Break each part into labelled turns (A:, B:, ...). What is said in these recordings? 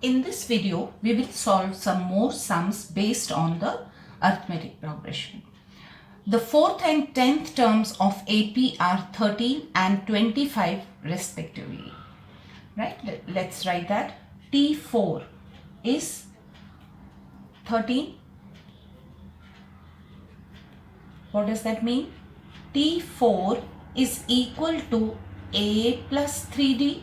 A: In this video, we will solve some more sums based on the arithmetic progression. The 4th and 10th terms of AP are 13 and 25 respectively. Right? Let's write that. T4 is 13. What does that mean? T4 is equal to A plus 3D.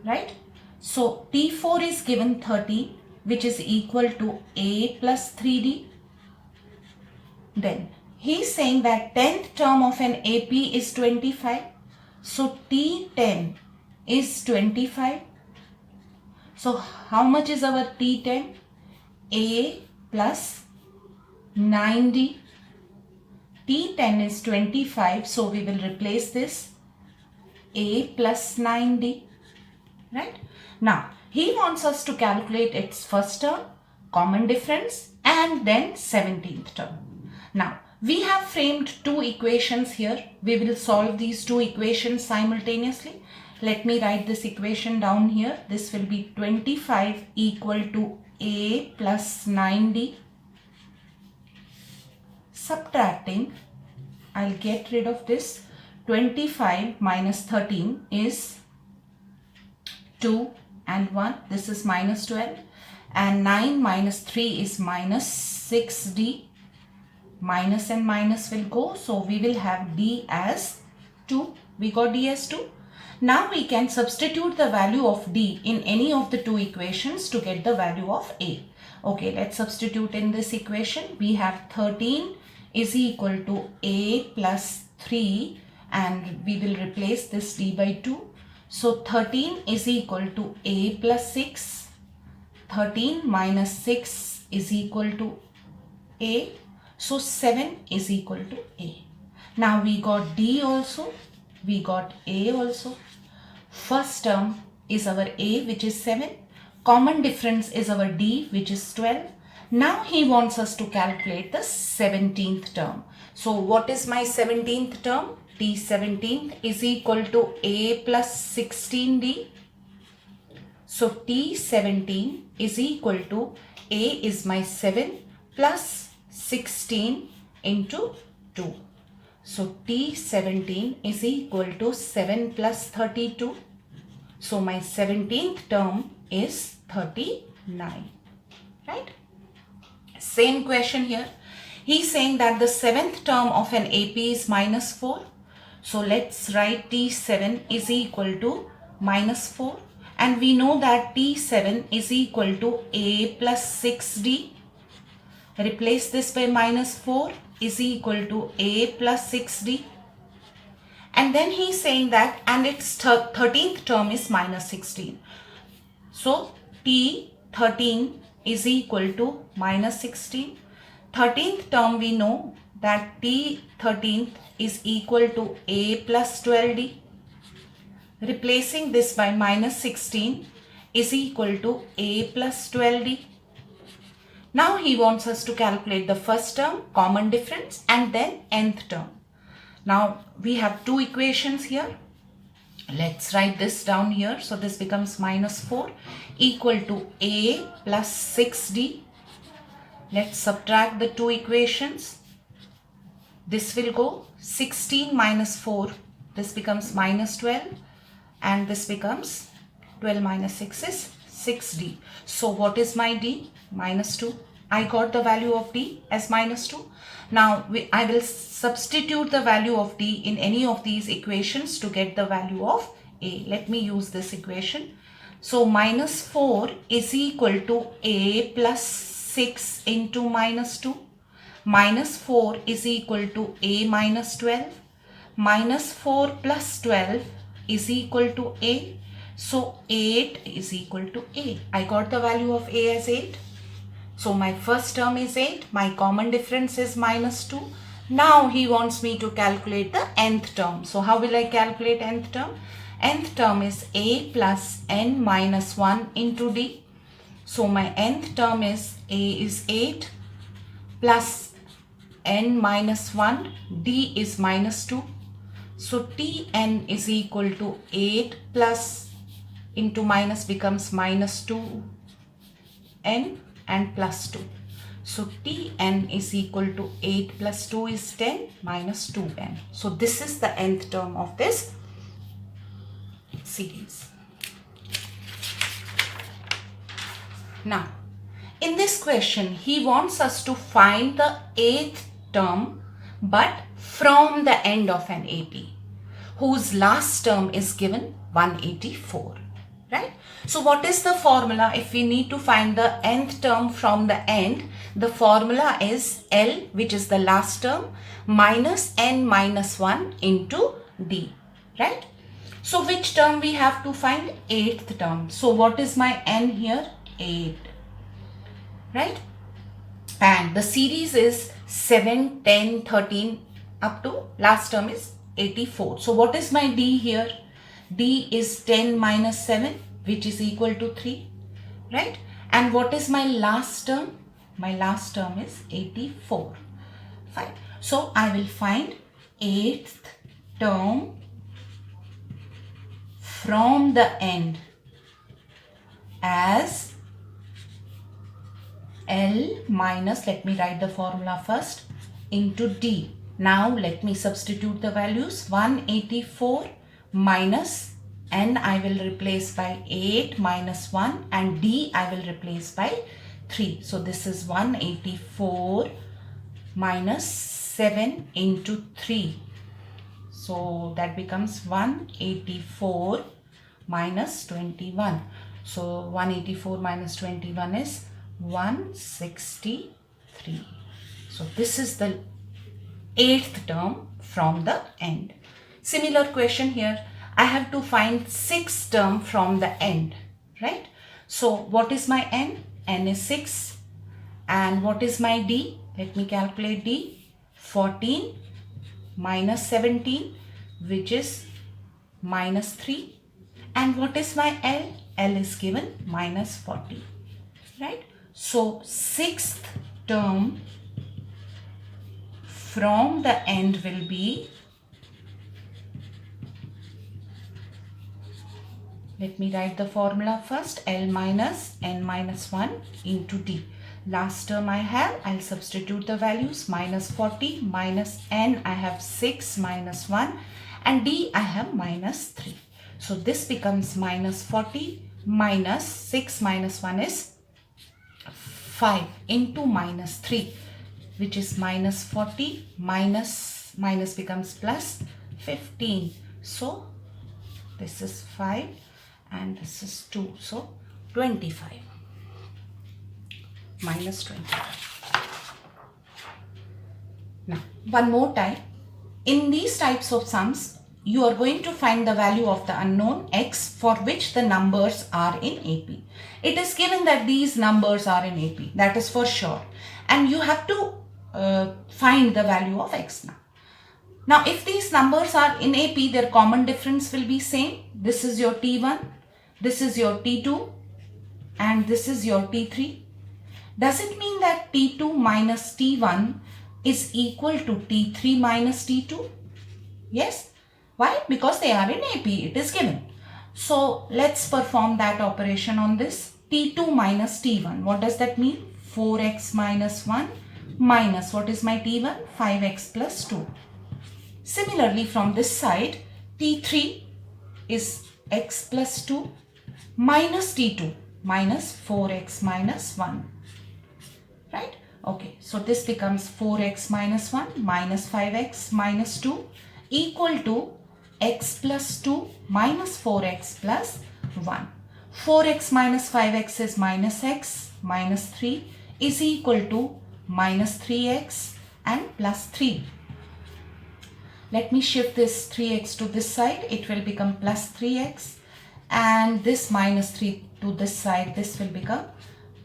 A: Right? So T4 is given 30, which is equal to A plus 3D. Then he is saying that 10th term of an AP is 25. So T10 is 25. So how much is our T10? A plus 9D. T10 is 25. So we will replace this A plus 9D. Right? Now, he wants us to calculate its first term, common difference, and then 17th term. Now, we have framed two equations here. We will solve these two equations simultaneously. Let me write this equation down here. This will be 25 equal to A plus 9D. Subtracting, I'll get rid of this. 25 minus 13 is 2 and 1. This is minus 12. And 9 minus 3 is minus 6D. Minus and minus will go. So we will have D as 2. We got D as 2. Now we can substitute the value of D in any of the two equations to get the value of A. Okay, let's substitute in this equation. We have 13 is equal to A plus 3 and we will replace this D by 2. So 13 is equal to A plus 6. 13 minus 6 is equal to A. So 7 is equal to A. Now we got D also. We got A also. First term is our A, which is 7. Common difference is our D, which is 12. Now he wants us to calculate the 17th term. So what is my 17th term? T17 is equal to A plus 16D. So T17 is equal to A is my 7 plus 16 into 2. So T17 is equal to 7 plus 32. So my 17th term is 39. Right? Same question here. He's saying that the 7th term of an AP is minus 4. So let's write T7 is equal to minus 4. And we know that T7 is equal to A plus 6D. Replace this by minus 4 is equal to A plus 6D. And then he's saying that and its 13th term is minus 16. So T13 is equal to minus 16. 13th term we know that T13th is equal to A plus 12D. Replacing this by minus 16 is equal to A plus 12D. Now he wants us to calculate the first term, common difference, and then nth term. Now we have two equations here. Let's write this down here. So this becomes minus 4 equal to A plus 6D. Let's subtract the two equations. This will go 16 minus 4. This becomes minus 12. And this becomes 12 minus 6 is 6D. So what is my D? Minus 2. I got the value of D as minus 2. Now I will substitute the value of D in any of these equations to get the value of A. Let me use this equation. So minus 4 is equal to A plus 6 into minus 2. Minus 4 is equal to A minus 12. Minus 4 plus 12 is equal to A. So 8 is equal to A. I got the value of A as 8. So my first term is 8. My common difference is minus 2. Now he wants me to calculate the nth term. So how will I calculate nth term? Nth term is A plus n minus 1 into D. So my nth term is A is 8 plus n minus 1. D is minus 2. So Tn is equal to 8 plus into minus becomes minus 2n and plus 2. So Tn is equal to 8 plus 2 is 10 minus 2n. So this is the nth term of this series. Now, in this question, he wants us to find the 8th term but from the end of an AP, whose last term is given 184, right? So what is the formula if we need to find the nth term from the end? The formula is L, which is the last term, minus n minus 1 into D, right? So which term we have to find? 8th term. So what is my n here? 8, right? And the series is 7, 10, 13 up to last term is 84. So what is my D here? D is 10 minus 7, which is equal to 3, right? And what is my last term? My last term is 84. Fine. So I will find 8th term from the end as L minus, let me write the formula first, into D. Now let me substitute the values. 184 minus n I will replace by 8 minus 1 and D I will replace by 3. So this is 184 minus 7 into 3. So that becomes 184 minus 21. So 184 minus 21 is 163. So this is the 8th term from the end. Similar question here. I have to find 6th term from the end, right? So what is my n? N is 6. And what is my D? Let me calculate D. 14 minus 17, which is minus 3. And what is my L? L is given minus 40, right? So 6th term from the end will be, let me write the formula first, L minus n minus 1 into D. Last term I have, I'll substitute the values, minus 40 minus n, I have 6 minus 1 and D I have minus 3. So this becomes minus 40 minus 6 minus 1 is 5 into minus 3, which is minus 40 minus becomes plus 15. So this is 5 and this is 2. So 25 minus 25. Now one more time. In these types of sums, you are going to find the value of the unknown x for which the numbers are in AP. It is given that these numbers are in AP, that is for sure. And you have to find the value of x now. Now if these numbers are in AP, their common difference will be same. This is your T1, this is your T2 and this is your T3. Does it mean that T2 minus T1 is equal to T3 minus T2? Yes. Why? Because they are in AP, it is given. So let's perform that operation on this. T2 minus T1, what does that mean? 4x minus 1 minus, what is my T1? 5x plus 2. Similarly from this side, T3 is x plus 2 minus T2 minus 4x minus 1, right? Okay, so this becomes 4x minus 1 minus 5x minus 2 equal to x plus 2 minus 4x plus 1. 4x minus 5x is minus x minus 3 is equal to minus 3x and plus 3. Let me shift this 3x to this side. It will become plus 3x and this minus 3 to this side. This will become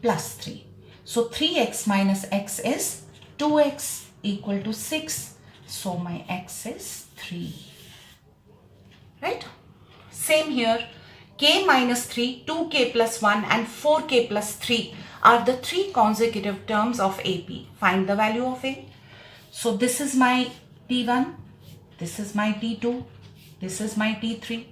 A: plus 3. So 3x minus x is 2x equal to 6. So my x is 3. Right? Same here. K minus 3, 2k plus 1 and 4k plus 3 are the three consecutive terms of AP. Find the value of A. So this is my T1, this is my T2, this is my T3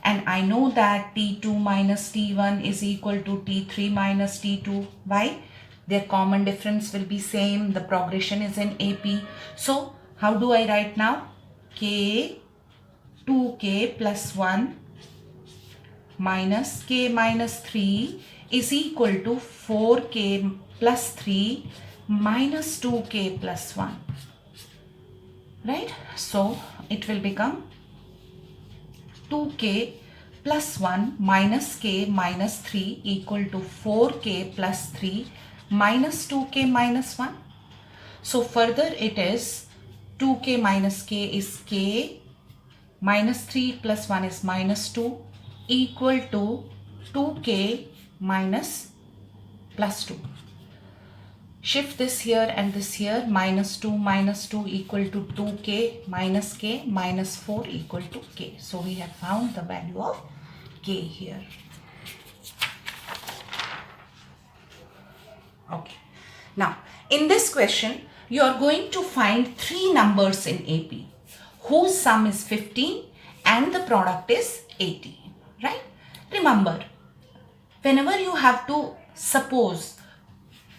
A: and I know that T2 minus T1 is equal to T3 minus T2. Why? Their common difference will be same. The progression is in AP. So how do I write now? K 2k plus 1 minus k minus 3 is equal to 4k plus 3 minus 2k plus 1. Right? So it will become 2k plus 1 minus k minus 3 equal to 4k plus 3 minus 2k minus 1. So further it is 2k minus k is k, minus 3 plus 1 is minus 2 equal to 2k minus plus 2. Shift this here and this here, minus 2 equal to 2k minus k minus 4 equal to k. So we have found the value of k here. Okay. Now in this question you are going to find 3 numbers in AP whose sum is 15 and the product is 80. Right? Remember, whenever you have to suppose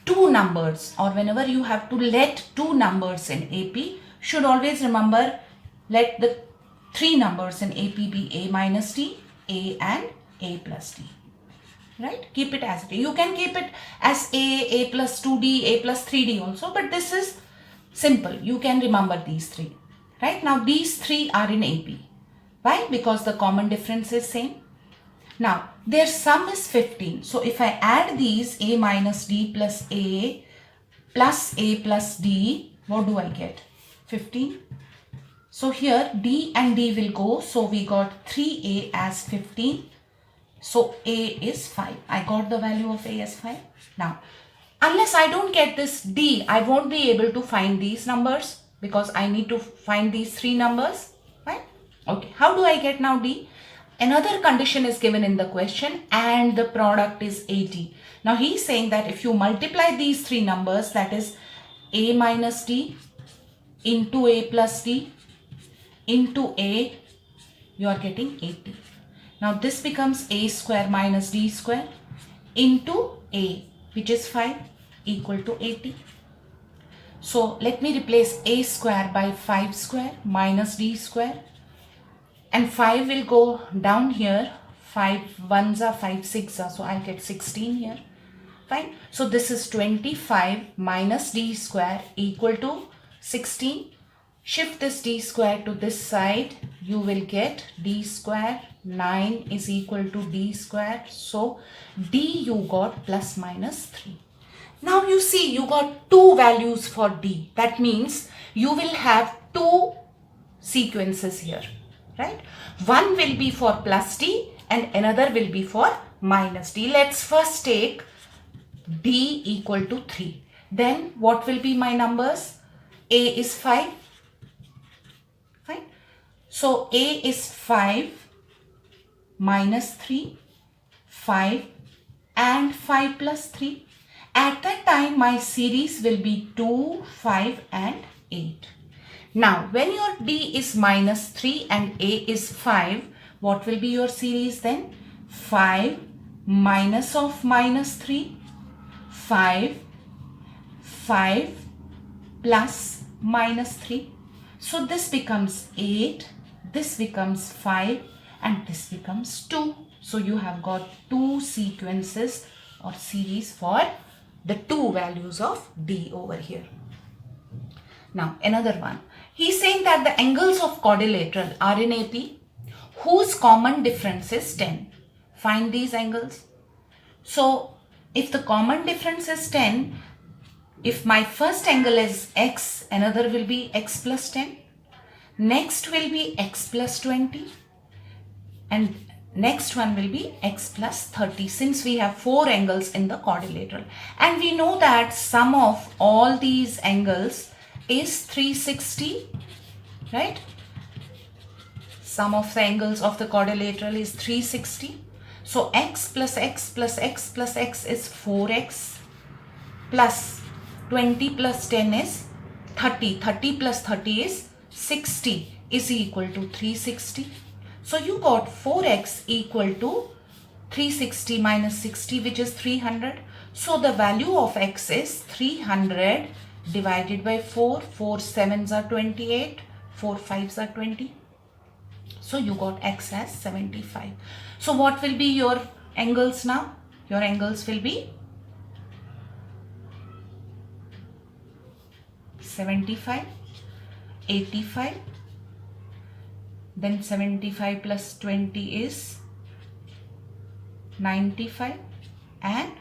A: 2 numbers or whenever you have to let 2 numbers in AP, should always remember let the 3 numbers in AP be A minus D, A and A plus D. Right? Keep it as it is. You can keep it as A plus 2D, A plus 3D also, but this is simple. You can remember these 3. Right? Now these 3 are in AP. Why? Because the common difference is same. Now their sum is 15. So if I add these A minus D plus A plus D, what do I get? 15. So here D and D will go. So we got 3A as 15. So A is 5. I got the value of A as 5. Now unless I don't get this D, I won't be able to find these numbers because I need to find these 3 numbers. Right? Okay. How do I get now D? Another condition is given in the question and the product is 80. Now he is saying that if you multiply these 3 numbers, that is A minus D into A plus D into A, you are getting 80. Now this becomes A square minus D square into A, which is 5, equal to 80. So let me replace A square by 5 square minus D square. And 5 will go down here. 5 1s are 5 6 are, so I'll get 16 here. Fine. So this is 25 minus D square equal to 16. Shift this D square to this side. You will get D square 9 is equal to D square. So D you got plus minus 3. Now you see you got 2 values for D. That means you will have 2 sequences here. Right? One will be for plus D and another will be for minus D. Let's first take D equal to 3. Then what will be my numbers? A is 5. Fine. So A is 5 minus 3, 5 and 5 plus 3. At that time my series will be 2, 5 and 8. Now, when your D is minus 3 and A is 5, what will be your series then? 5 minus of minus 3, 5, 5 plus minus 3. So this becomes 8, this becomes 5 and this becomes 2. So you have got 2 sequences or series for the 2 values of D over here. Now another one. He is saying that the angles of quadrilateral are in AP whose common difference is 10. Find these angles. So if the common difference is 10, if my first angle is x, another will be x plus 10. Next will be x plus 20. And next one will be x plus 30, since we have 4 angles in the quadrilateral. And we know that sum of all these angles is 360, right? Sum of the angles of the quadrilateral is 360. So x plus x plus x plus x is 4x plus 20 plus 10 is 30. 30 plus 30 is 60 is equal to 360. So you got 4x equal to 360 minus 60, which is 300. So the value of x is 300 divided by 4. 4 7s are 28. 4 5s are 20. So you got x as 75. So what will be your angles now? Your angles will be 75, 85, then 75 plus 20 is 95, and